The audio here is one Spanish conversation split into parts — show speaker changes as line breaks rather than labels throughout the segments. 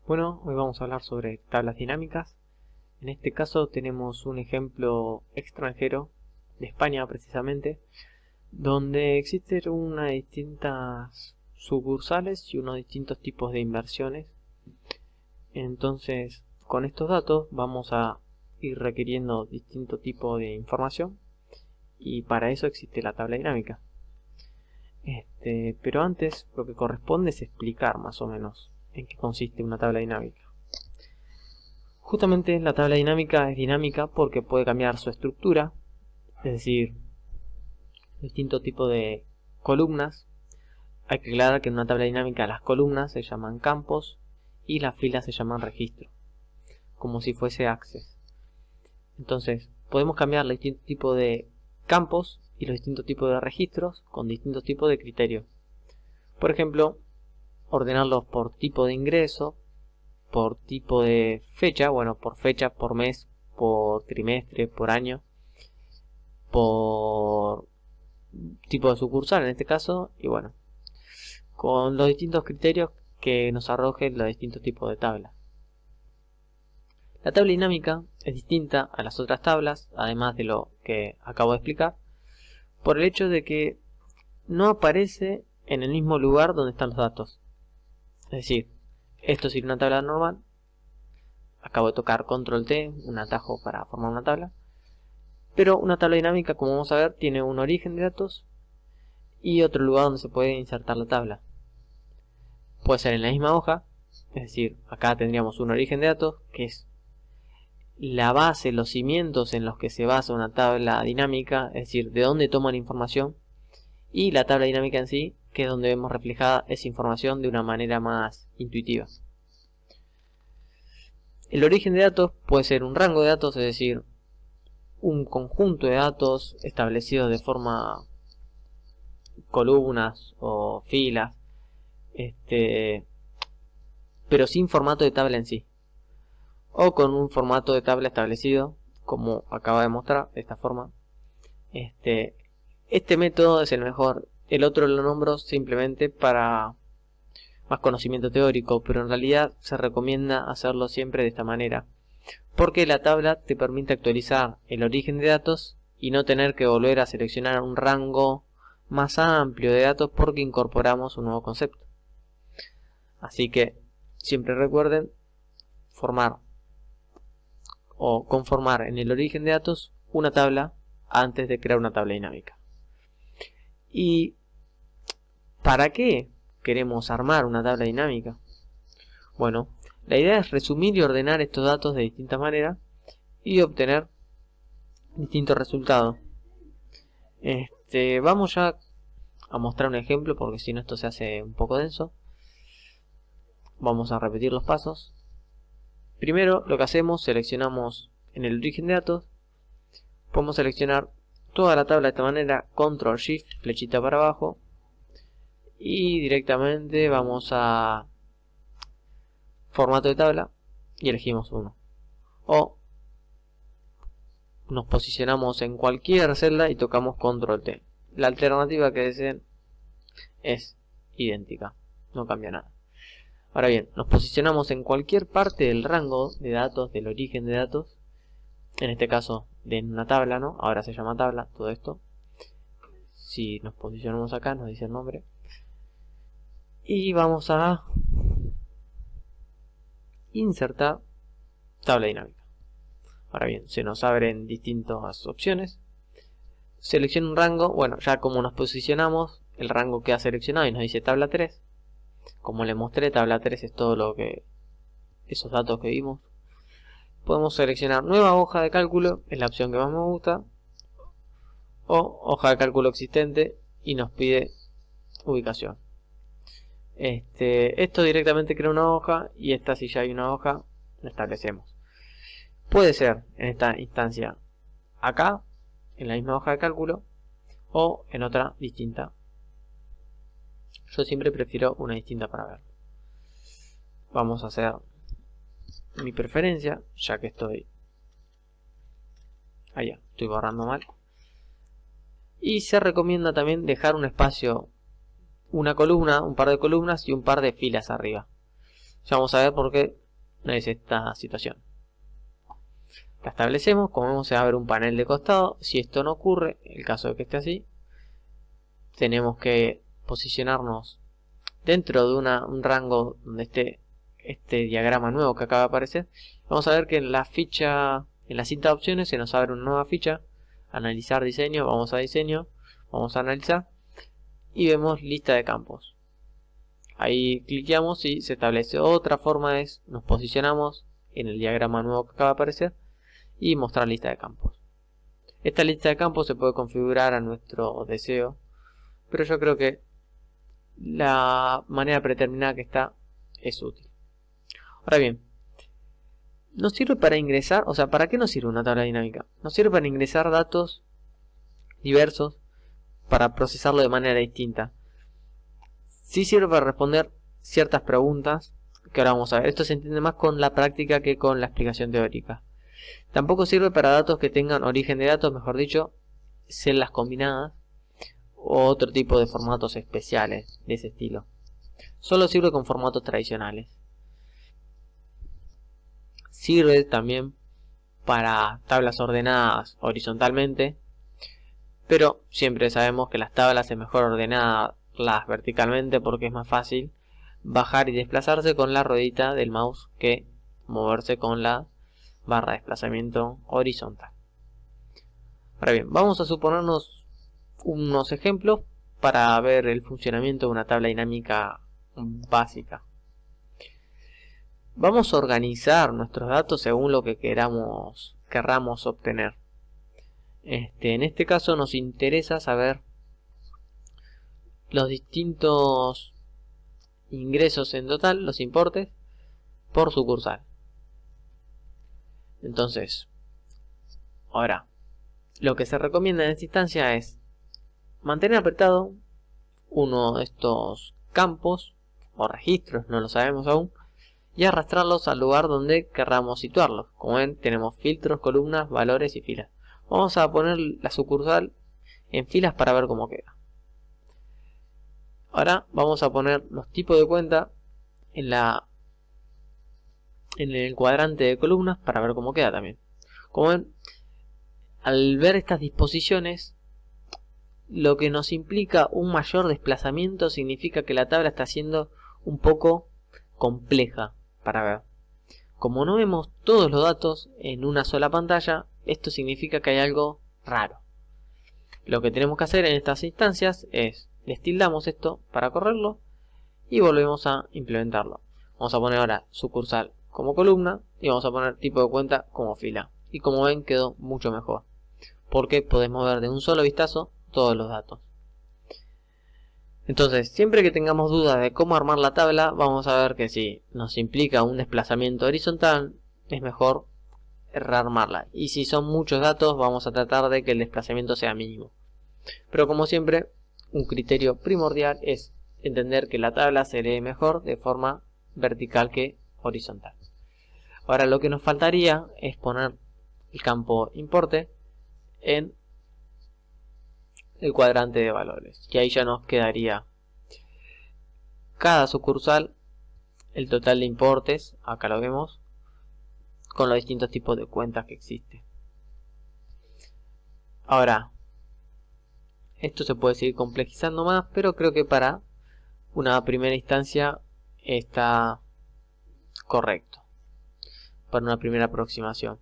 Bueno, hoy vamos a hablar sobre tablas dinámicas. En este caso tenemos un ejemplo extranjero, de España precisamente, donde existen unas distintas sucursales y unos distintos tipos de inversiones. Entonces, con estos datos vamos a ir requiriendo distinto tipo de información y para eso existe la tabla dinámica. Pero antes lo que corresponde es explicar más o menos en qué consiste una tabla dinámica. Justamente la tabla dinámica es dinámica porque puede cambiar su estructura, es decir, distintos tipos de columnas. Hay que aclarar que en una tabla dinámica las columnas se llaman campos y las filas se llaman registro, como si fuese access. Entonces, podemos cambiar los distintos tipos de campos y los distintos tipos de registros con distintos tipos de criterios. Por ejemplo, ordenarlos por tipo de ingreso, por tipo de fecha, por fecha, por mes, por trimestre, por año, por tipo de sucursal en este caso, y con los distintos criterios que nos arrojen los distintos tipos de tablas. La tabla dinámica es distinta a las otras tablas, además de lo que acabo de explicar, por el hecho de que no aparece en el mismo lugar donde están los datos. Es decir, esto sería una tabla normal. Acabo de tocar control T, un atajo para formar una tabla. Pero una tabla dinámica, como vamos a ver, tiene un origen de datos y otro lugar donde se puede insertar la tabla. Puede ser en la misma hoja, es decir, acá tendríamos un origen de datos, que es la base, los cimientos en los que se basa una tabla dinámica, es decir, de dónde toma la información, y la tabla dinámica en sí, que es donde vemos reflejada esa información de una manera más intuitiva. El origen de datos puede ser un rango de datos, es decir, un conjunto de datos establecidos de forma columnas o filas, pero sin formato de tabla en sí, o con un formato de tabla establecido, como acaba de mostrar, de esta forma. Este método es el mejor, el otro lo nombro simplemente para más conocimiento teórico, pero en realidad se recomienda hacerlo siempre de esta manera, porque la tabla te permite actualizar el origen de datos y no tener que volver a seleccionar un rango más amplio de datos porque incorporamos un nuevo concepto. Así que siempre recuerden formar o conformar en el origen de datos una tabla antes de crear una tabla dinámica. ¿Y para qué queremos armar una tabla dinámica? Bueno, la idea es resumir y ordenar estos datos de distintas maneras y obtener distintos resultados. Vamos ya a mostrar un ejemplo porque si no esto se hace un poco denso. Vamos a repetir los pasos. Primero lo que hacemos, seleccionamos en el origen de datos, podemos seleccionar toda la tabla de esta manera, control shift, flechita para abajo, y directamente vamos a formato de tabla y elegimos uno, o nos posicionamos en cualquier celda y tocamos control T. La alternativa que deseen es idéntica, no cambia nada. Ahora bien, nos posicionamos en cualquier parte del rango de datos, del origen de datos, en este caso de una tabla, ¿no? Ahora se llama tabla todo esto. Si nos posicionamos acá nos dice el nombre. Y vamos a insertar tabla dinámica. Ahora bien, se nos abren distintas opciones. Selecciona un rango, ya como nos posicionamos, el rango queda seleccionado y nos dice tabla 3. Como les mostré, tabla 3 es todo lo que esos datos que vimos. Podemos seleccionar nueva hoja de cálculo, es la opción que más me gusta, o hoja de cálculo existente y nos pide ubicación. Esto directamente crea una hoja y esta, si ya hay una hoja, la establecemos. Puede ser en esta instancia acá, en la misma hoja de cálculo, o en otra distinta. Yo siempre prefiero una distinta para ver. Vamos a hacer mi preferencia, ya que estoy allá, estoy borrando mal. Y se recomienda también dejar un espacio, una columna, un par de columnas y un par de filas arriba. Ya vamos a ver por qué es esta situación. La establecemos, como vemos se va a ver un panel de costado. Si esto no ocurre, en el caso de que esté así, tenemos que posicionarnos dentro de un rango donde esté este diagrama nuevo que acaba de aparecer. Vamos a ver que en la ficha, en la cinta de opciones se nos abre una nueva ficha. Analizar diseño, vamos a diseño, vamos a analizar y vemos lista de campos. Ahí cliqueamos y se establece. Otra forma es, nos posicionamos en el diagrama nuevo que acaba de aparecer y mostrar lista de campos. Esta lista de campos se puede configurar a nuestro deseo, pero yo creo que la manera predeterminada que está es útil. Ahora bien, nos sirve para ingresar, o sea, ¿para qué nos sirve una tabla dinámica? Nos sirve para ingresar datos diversos para procesarlo de manera distinta. Sí sirve para responder ciertas preguntas que ahora vamos a ver. Esto se entiende más con la práctica que con la explicación teórica. Tampoco sirve para datos que tengan origen de datos, mejor dicho, celdas combinadas o otro tipo de formatos especiales de ese estilo. Solo sirve con formatos tradicionales. Sirve también para tablas ordenadas horizontalmente, pero siempre sabemos que las tablas es mejor ordenarlas verticalmente porque es más fácil bajar y desplazarse con la ruedita del mouse que moverse con la barra de desplazamiento horizontal. Ahora bien, vamos a suponernos unos ejemplos para ver el funcionamiento de una tabla dinámica básica. Vamos a organizar nuestros datos según lo que querramos obtener. En este caso nos interesa saber los distintos ingresos en total, los importes, por sucursal. Entonces, ahora, lo que se recomienda en esta instancia es mantener apretado uno de estos campos o registros, no lo sabemos aún, y arrastrarlos al lugar donde querramos situarlos. Como ven, tenemos filtros, columnas, valores y filas. Vamos a poner la sucursal en filas para ver cómo queda. Ahora vamos a poner los tipos de cuenta en el cuadrante de columnas para ver cómo queda también. Como ven, al ver estas disposiciones, lo que nos implica un mayor desplazamiento significa que la tabla está siendo un poco compleja para ver. Como no vemos todos los datos en una sola pantalla, esto significa que hay algo raro. Lo que tenemos que hacer en estas instancias es destildamos esto para correrlo y volvemos a implementarlo. Vamos a poner ahora sucursal como columna y vamos a poner tipo de cuenta como fila. Y como ven quedó mucho mejor, porque podemos ver de un solo vistazo todos los datos. Entonces, siempre que tengamos dudas de cómo armar la tabla, vamos a ver que si nos implica un desplazamiento horizontal, es mejor rearmarla. Y si son muchos datos, vamos a tratar de que el desplazamiento sea mínimo. Pero como siempre, un criterio primordial es entender que la tabla se lee mejor de forma vertical que horizontal. Ahora lo que nos faltaría es poner el campo importe en el cuadrante de valores, y ahí ya nos quedaría cada sucursal, el total de importes, acá lo vemos, con los distintos tipos de cuentas que existen. Ahora, esto se puede seguir complejizando más, pero creo que para una primera instancia está correcto, para una primera aproximación.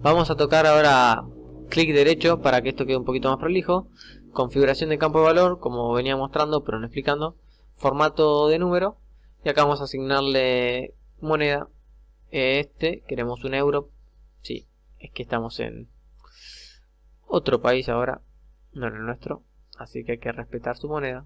Vamos a tocar ahora clic derecho para que esto quede un poquito más prolijo. Configuración de campo de valor, como venía mostrando pero no explicando. Formato de número. Y acá vamos a asignarle moneda. Queremos un euro. Sí, es que estamos en otro país ahora, no en el nuestro. Así que hay que respetar su moneda.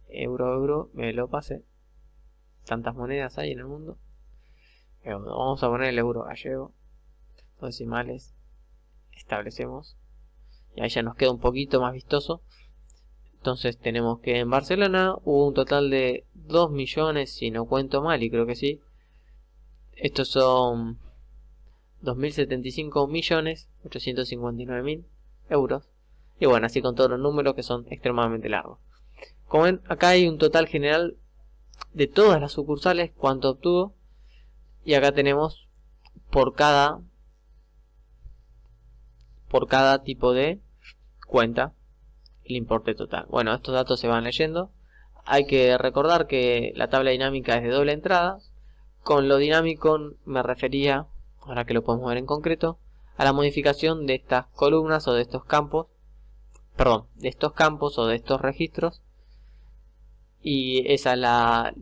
Euro, me lo pasé. Tantas monedas hay en el mundo. Vamos a poner el euro gallego. Decimales, establecemos y ahí ya nos queda un poquito más vistoso. Entonces tenemos que en Barcelona hubo un total de 2 millones, si no cuento mal, y creo que sí, estos son 2.075.859.000 euros, y bueno, así con todos los números que son extremadamente largos. Como ven, acá hay un total general de todas las sucursales, cuánto obtuvo, y acá tenemos por cada tipo de cuenta el importe total. Bueno, estos datos se van leyendo. Hay que recordar que la tabla dinámica es de doble entrada. Con lo dinámico me refería, ahora que lo podemos ver en concreto, a la modificación de estas columnas o de estos campos, de estos campos o de estos registros, y esa es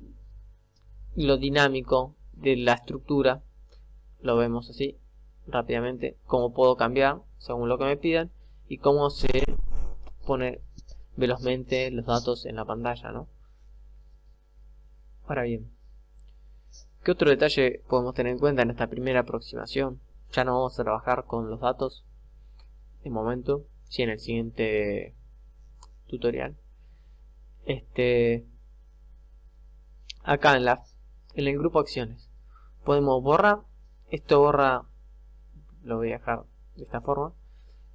lo dinámico de la estructura. Lo vemos así rápidamente, cómo puedo cambiar según lo que me pidan y cómo se pone velozmente los datos en la pantalla, ¿no? Ahora bien, ¿qué otro detalle podemos tener en cuenta en esta primera aproximación? Ya no vamos a trabajar con los datos de momento, sí en el siguiente tutorial. Acá en el grupo acciones podemos borrar. Esto borra, lo voy a dejar de esta forma.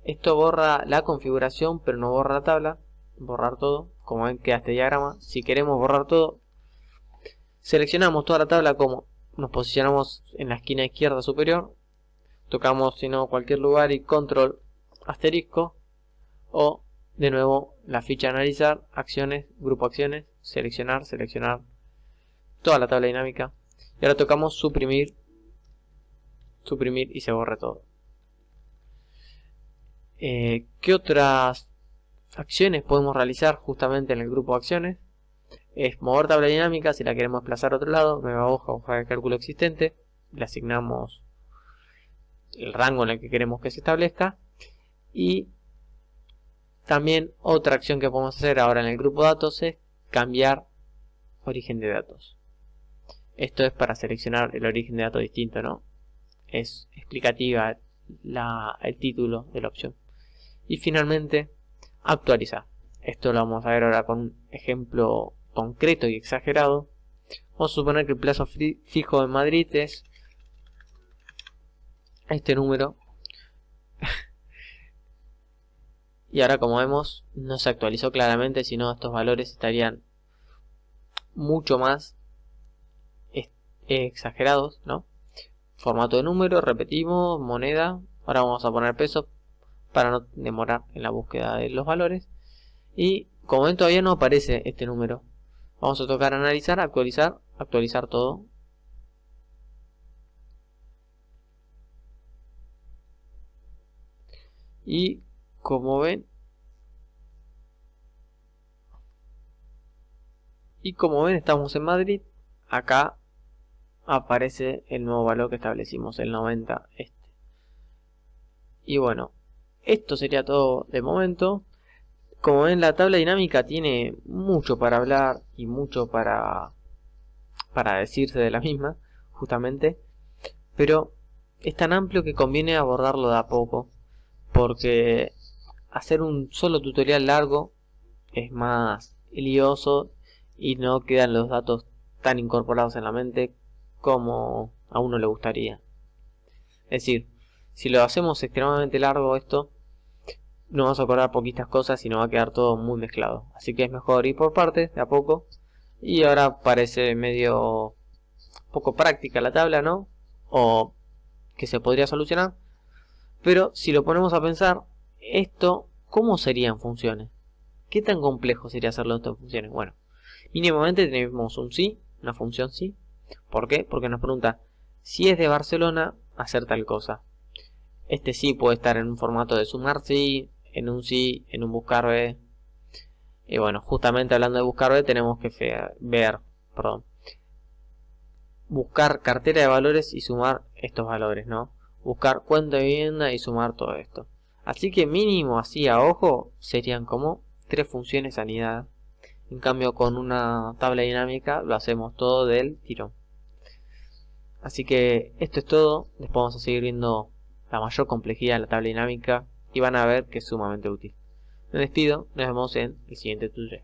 Esto borra la configuración, pero no borra la tabla. Borrar todo, como ven queda este diagrama. Si queremos borrar todo, seleccionamos toda la tabla, como nos posicionamos en la esquina izquierda superior, tocamos si no cualquier lugar y control asterisco, o de nuevo la ficha analizar, acciones, grupo acciones, seleccionar toda la tabla dinámica, y ahora tocamos suprimir y se borra todo. ¿Qué otras acciones podemos realizar justamente en el grupo acciones? Es mover tabla dinámica. Si la queremos desplazar a otro lado, nueva hoja de cálculo existente, le asignamos el rango en el que queremos que se establezca. Y también otra acción que podemos hacer ahora en el grupo datos es cambiar origen de datos. Esto es para seleccionar el origen de datos distinto, ¿no? Es explicativa el título de la opción. Y finalmente, actualizar. Esto lo vamos a ver ahora con un ejemplo concreto y exagerado. Vamos a suponer que el plazo fijo en Madrid es este número. Y ahora, como vemos, no se actualizó claramente, sino estos valores estarían mucho más exagerados, ¿no? Formato de número, repetimos, moneda. Ahora vamos a poner peso para no demorar en la búsqueda de los valores. Y como ven, todavía no aparece este número. Vamos a tocar analizar, actualizar todo. Y como ven, estamos en Madrid. Acá aparece el nuevo valor que establecimos, el 90 Y bueno, esto sería todo de momento. Como ven, la tabla dinámica tiene mucho para hablar y mucho para decirse de la misma, justamente. Pero es tan amplio que conviene abordarlo de a poco, porque hacer un solo tutorial largo es más lioso y no quedan los datos tan incorporados en la mente como a uno le gustaría. Es decir, si lo hacemos extremadamente largo esto, no vamos a acordar poquitas cosas y nos va a quedar todo muy mezclado. Así que es mejor ir por partes, de a poco. Y ahora parece medio poco práctica la tabla, ¿no? O que se podría solucionar. Pero si lo ponemos a pensar, esto, ¿cómo serían funciones? ¿Qué tan complejo sería hacerlo esto en funciones? Bueno, mínimamente tenemos un sí, una función sí. ¿Por qué? Porque nos pregunta, si es de Barcelona, hacer tal cosa. Este sí puede estar en un formato de sumar sí, en un sí, en un buscar B. Y bueno, justamente hablando de buscar B, tenemos que buscar cartera de valores y sumar estos valores, ¿no? Buscar cuenta de vivienda y sumar todo esto. Así que mínimo así a ojo serían como 3 funciones anidadas. En cambio, con una tabla dinámica lo hacemos todo del tirón. Así que esto es todo. Después vamos a seguir viendo la mayor complejidad de la tabla dinámica y van a ver que es sumamente útil. Me despido, nos vemos en el siguiente tutorial.